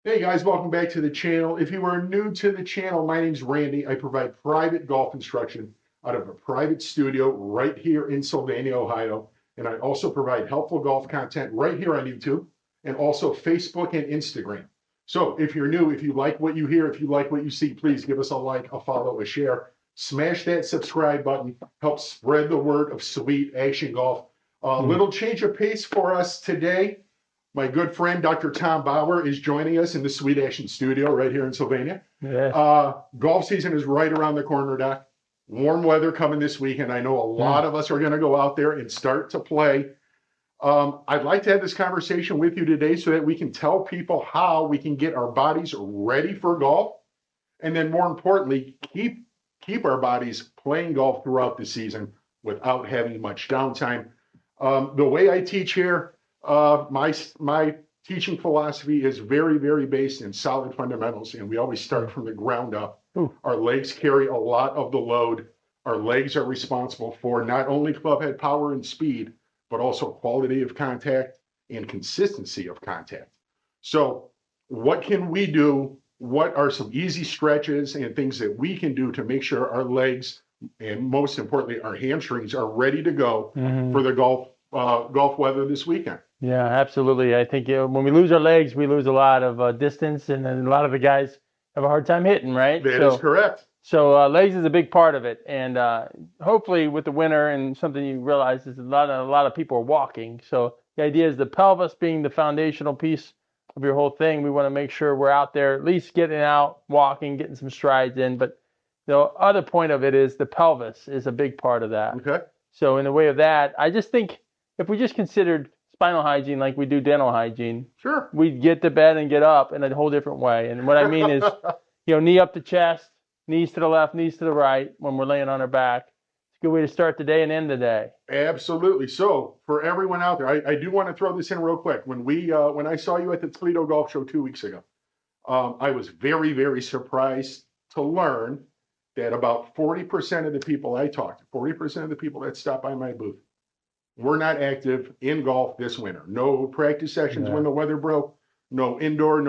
Hey guys, welcome back to the channel. If you are new to the channel, my name's Randy. I provide private golf instruction out of a private studio right here in Sylvania, Ohio. And I also provide helpful golf content right here on YouTube and also Facebook and Instagram. So if you're new, if you like what you hear, if you like what you see, please give us a like, a follow, a share. Smash that subscribe button. Help spread the word of Sweet Action Golf. A little change of pace for us today. My good friend, Dr. Tom Baur, is joining us in the Sweet Action studio right here in Sylvania. Yeah. Golf season is right around the corner, Doc. Warm weather coming this weekend. I know a lot of us are going to go out there and start to play. I'd like to have this conversation with you today so that we can tell people how we can get our bodies ready for golf. And then more importantly, keep our bodies playing golf throughout the season without having much downtime. The way I teach here, my teaching philosophy is very based in solid fundamentals, and we always start from the ground up. Ooh. Our legs carry a lot of the load. Our legs are responsible for not only club head power and speed, but also quality of contact and consistency of contact. So what can we do? What are some easy stretches and things that we can do to make sure our legs and most importantly, our hamstrings are ready to go for the golf weather this weekend? Yeah, absolutely. I think when we lose our legs, we lose a lot of distance, and then a lot of the guys have a hard time hitting, right? That is correct. So legs is a big part of it, and hopefully with the winter and something you realize is a lot of people are walking. So the idea is the pelvis being the foundational piece of your whole thing. We want to make sure we're out there at least getting out, walking, getting some strides in. But the other point of it is the pelvis is a big part of that. Okay. So in the way of that, I just think if we just considered spinal hygiene like we do dental hygiene, Sure, we'd get to bed and get up in a whole different way. And what I mean is, knee up to chest, knees to the left, knees to the right when we're laying on our back. It's a good way to start the day and end the day. Absolutely. So for everyone out there, I do want to throw this in real quick. When I saw you at the Toledo Golf Show 2 weeks ago, I was very surprised to learn that about 40% of the people I talked to, 40% of the people that stopped by my booth, were not active in golf this winter. No practice sessions when the weather broke, no indoor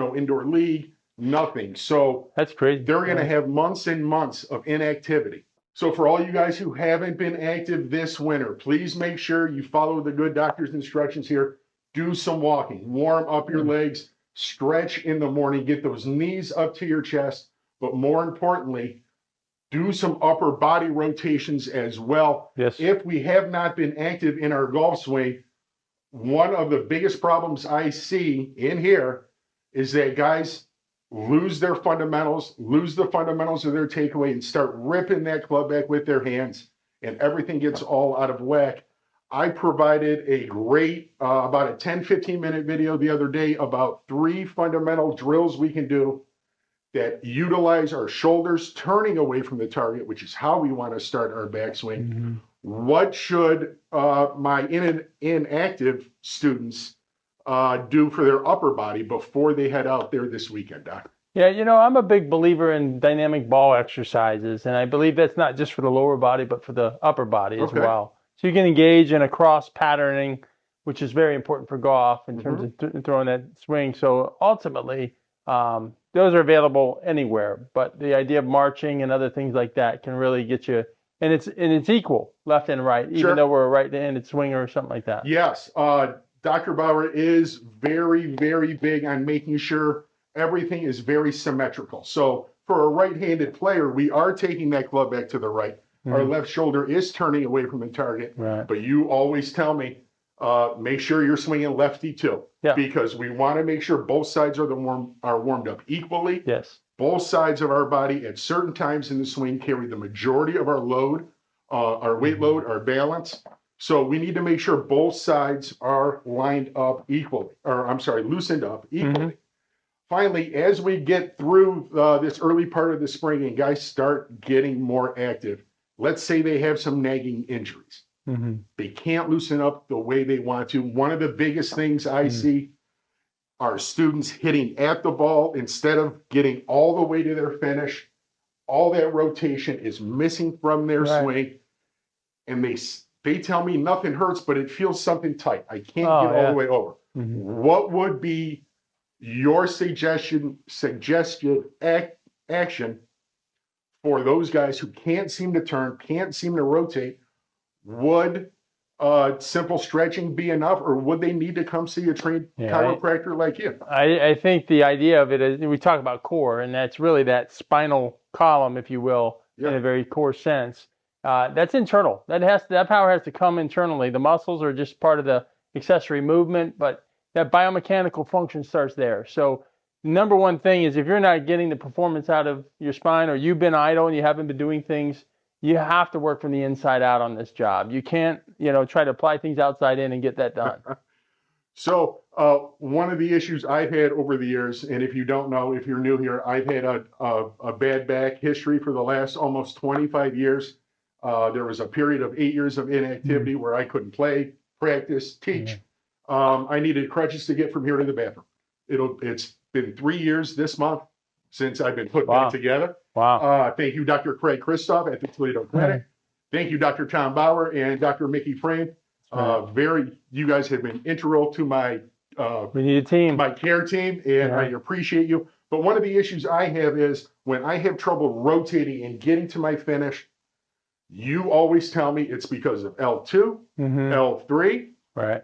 league, nothing. So that's crazy. They're going to have months and months of inactivity. So for all you guys who haven't been active this winter, please make sure you follow the good doctor's instructions here. Do some walking, warm up your legs, stretch in the morning, get those knees up to your chest, but more importantly, do some upper body rotations as well. Yes. If we have not been active in our golf swing, one of the biggest problems I see in here is that guys lose their fundamentals, lose the fundamentals of their takeaway, and start ripping that club back with their hands, and everything gets all out of whack. I provided a great, about a 10-15 minute video the other day about 3 fundamental drills we can do that utilize our shoulders turning away from the target, which is how we want to start our backswing. What should my inactive students do for their upper body before they head out there this weekend, Doc? Yeah, I'm a big believer in dynamic ball exercises, and I believe that's not just for the lower body, but for the upper body as well. So you can engage in a cross patterning, which is very important for golf in terms of throwing that swing. So ultimately, those are available anywhere, but the idea of marching and other things like that can really get you, and it's equal left and right, even though we're a right-handed swinger or something like that. Yes, Dr. Baur is very big on making sure everything is very symmetrical. So for a right-handed player, we are taking that club back to the right. Our left shoulder is turning away from the target, but you always tell me, make sure you're swinging lefty too, because we want to make sure both sides are warmed up equally. Yes. Both sides of our body at certain times in the swing carry the majority of our load, our weight load, our balance. So we need to make sure both sides are lined up equally, loosened up equally. Finally, as we get through this early part of the spring and guys start getting more active, let's say they have some nagging injuries. They can't loosen up the way they want to. One of the biggest things I see are students hitting at the ball instead of getting all the way to their finish. All that rotation is missing from their swing, and they tell me nothing hurts, but it feels something tight. I can't get all the way over. What would be your suggested action for those guys who can't seem to turn, can't seem to rotate, would simple stretching be enough, or would they need to come see a trained chiropractor like you? I think the idea of it is, we talk about core, and that's really that spinal column, if you will, in a very core sense. That's internal. That power has to come internally. The muscles are just part of the accessory movement, but that biomechanical function starts there. So number one thing is, if you're not getting the performance out of your spine, or you've been idle and you haven't been doing things, you have to work from the inside out on this job. You can't, try to apply things outside in and get that done. So one of the issues I've had over the years, and if you don't know, if you're new here, I've had a bad back history for the last almost 25 years. There was a period of 8 years of inactivity where I couldn't play, practice, teach. I needed crutches to get from here to the bathroom. It's been 3 years this month since I've been put back together. Wow. Thank you, Dr. Craig Christoph at the Toledo Clinic. Thank you, Dr. Tom Baur and Dr. Mickey Frame. You guys have been integral to my we need a team, my care team, and I appreciate you. But one of the issues I have is when I have trouble rotating and getting to my finish, you always tell me it's because of L2, L3. Right.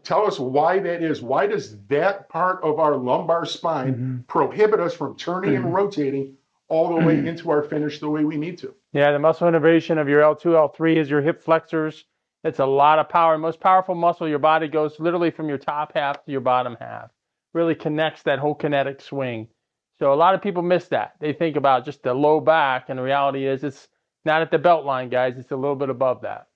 Tell us why that is. Why does that part of our lumbar spine prohibit us from turning and rotating all the way into our finish the way we need to? Yeah, the muscle innervation of your L2, L3 is your hip flexors. It's a lot of power. Most powerful muscle in your body goes literally from your top half to your bottom half. Really connects that whole kinetic swing. So a lot of people miss that. They think about just the low back, and the reality is it's not at the belt line, guys. It's a little bit above that.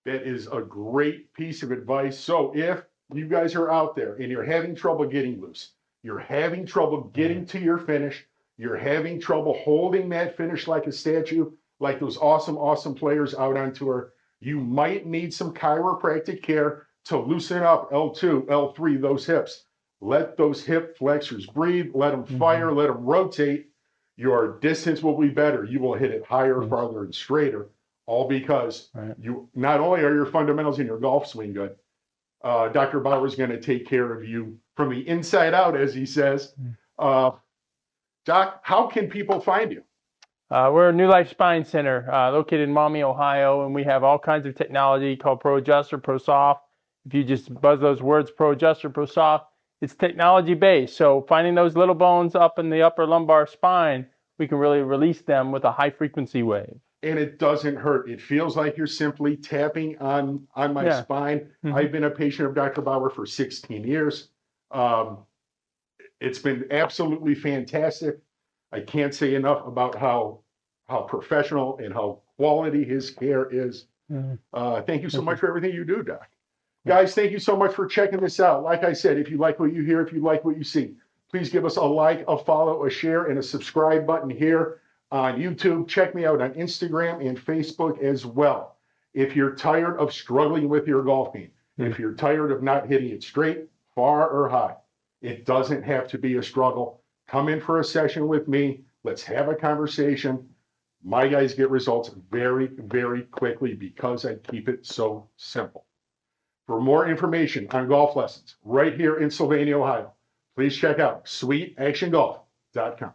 That is a great piece of advice. So if you guys are out there and you're having trouble getting loose, you're having trouble getting to your finish, you're having trouble holding that finish like a statue, like those awesome players out on tour, you might need some chiropractic care to loosen up L2, L3, those hips. Let those hip flexors breathe, let them fire, let them rotate. Your distance will be better. You will hit it higher, farther, and straighter, all because you not only are your fundamentals in your golf swing good, Dr. Baur is going to take care of you from the inside out, as he says. Doc, how can people find you? We're a New Life Spine Center located in Maumee, Ohio, and we have all kinds of technology called Pro Adjuster, Pro Soft. If you just buzz those words, Pro Adjuster, Pro Soft, it's technology based. So finding those little bones up in the upper lumbar spine, we can really release them with a high frequency wave. And it doesn't hurt. It feels like you're simply tapping on my spine. I've been a patient of Dr. Baur for 16 years. It's been absolutely fantastic. I can't say enough about how professional and how quality his care is. Thank you so much for everything you do, Doc. Guys, thank you so much for checking this out. Like I said, if you like what you hear, if you like what you see, please give us a like, a follow, a share, and a subscribe button here on YouTube. Check me out on Instagram and Facebook as well. If you're tired of struggling with your golf game, if you're tired of not hitting it straight, far, or high, it doesn't have to be a struggle. Come in for a session with me. Let's have a conversation. My guys get results very, very quickly because I keep it so simple. For more information on golf lessons right here in Sylvania, Ohio, please check out SweetActionGolf.com.